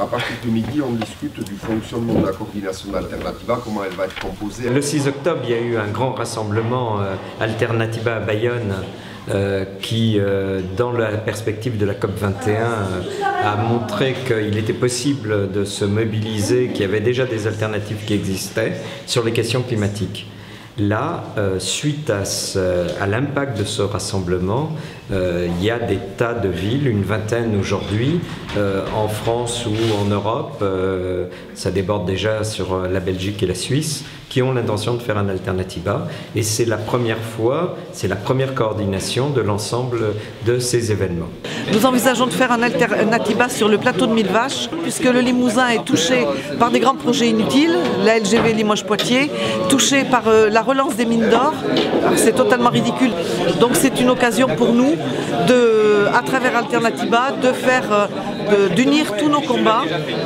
À partir de midi, on discute du fonctionnement de la coordination d'Alternativa, comment elle va être composée. Le 6 octobre, il y a eu un grand rassemblement Alternativa à Bayonne qui, dans la perspective de la COP21, a montré qu'il était possible de se mobiliser, qu'il y avait déjà des alternatives qui existaient sur les questions climatiques. Là, suite à l'impact de ce rassemblement, il y a des tas de villes, une vingtaine aujourd'hui, en France ou en Europe, ça déborde déjà sur la Belgique et la Suisse, qui ont l'intention de faire un Alternativa. Et c'est la première fois, c'est la première coordination de l'ensemble de ces événements. Nous envisageons de faire un Alternativa sur le plateau de Millevaches, puisque le Limousin est touché par des grands projets inutiles, la LGV Limoges-Poitiers, touché par la relance des mines d'or. C'est totalement ridicule. Donc c'est une occasion pour nous, à travers Alternativa, d'unir tous nos combats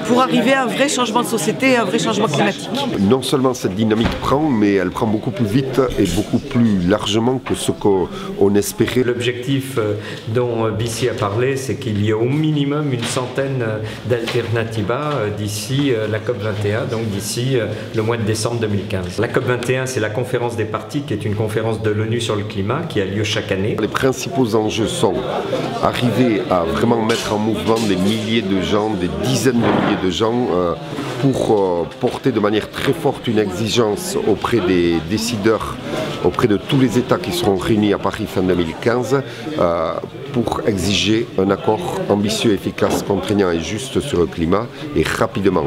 pour arriver à un vrai changement de société et un vrai changement climatique. Non seulement cette dynamique prend, mais elle prend beaucoup plus vite et beaucoup plus largement que ce qu'on espérait. L'objectif dont Bissy a parlé, c'est qu'il y ait au minimum une centaine d'Alternativa d'ici la COP21, donc d'ici le mois de décembre 2015. La COP21, c'est la conférence des parties, qui est une conférence de l'ONU sur le climat, qui a lieu chaque année. Les principaux enjeux sont arriver à vraiment mettre en mouvement des milliers de gens, des dizaines de milliers de gens, pour porter de manière très forte une exigence auprès des décideurs, auprès de tous les États qui seront réunis à Paris fin 2015, pour exiger un accord ambitieux, efficace, contraignant et juste sur le climat, et rapidement.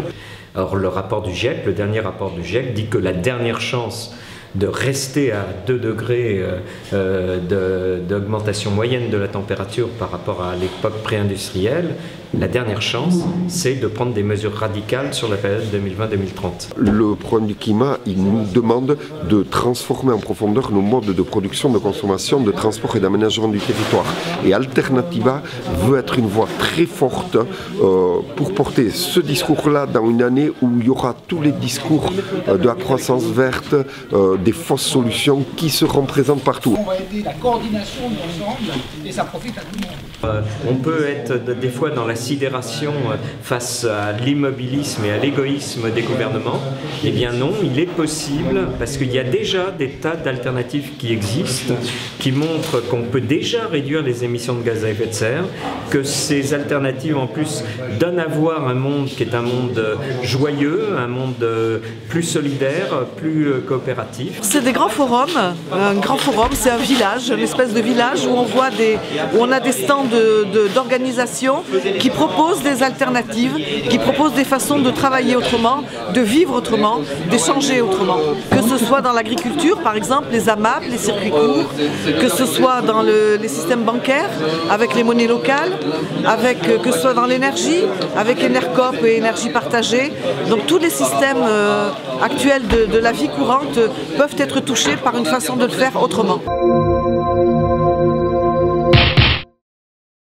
Alors le rapport du GIEC, le dernier rapport du GIEC, dit que la dernière chance de rester à 2 degrés d'augmentation moyenne de la température par rapport à l'époque pré-industrielle, la dernière chance, c'est de prendre des mesures radicales sur la période 2020-2030. Le problème du climat, il nous demande de transformer en profondeur nos modes de production, de consommation, de transport et d'aménagement du territoire. Et Alternativa veut être une voix très forte pour porter ce discours-là dans une année où il y aura tous les discours de la croissance verte, des fausses solutions qui seront présentes partout. On va aider la coordination de l'ensemble et ça profite à tout le monde. On peut être des fois dans la sidération face à l'immobilisme et à l'égoïsme des gouvernements. Eh bien non, il est possible, parce qu'il y a déjà des tas d'alternatives qui existent, qui montrent qu'on peut déjà réduire les émissions de gaz à effet de serre, que ces alternatives en plus donnent à voir un monde qui est un monde joyeux, un monde plus solidaire, plus coopératif. C'est des grands forums. Un grand forum, c'est un village, une espèce de village où on a des stands d'organisation qui proposent des alternatives, qui proposent des façons de travailler autrement, de vivre autrement, d'échanger autrement. Que ce soit dans l'agriculture, par exemple, les AMAP, les circuits courts, que ce soit dans les systèmes bancaires, avec les monnaies locales, que ce soit dans l'énergie, avec Enercop et énergie partagée. Donc tous les systèmes actuels de la vie courante peuvent être touchés par une façon de le faire autrement.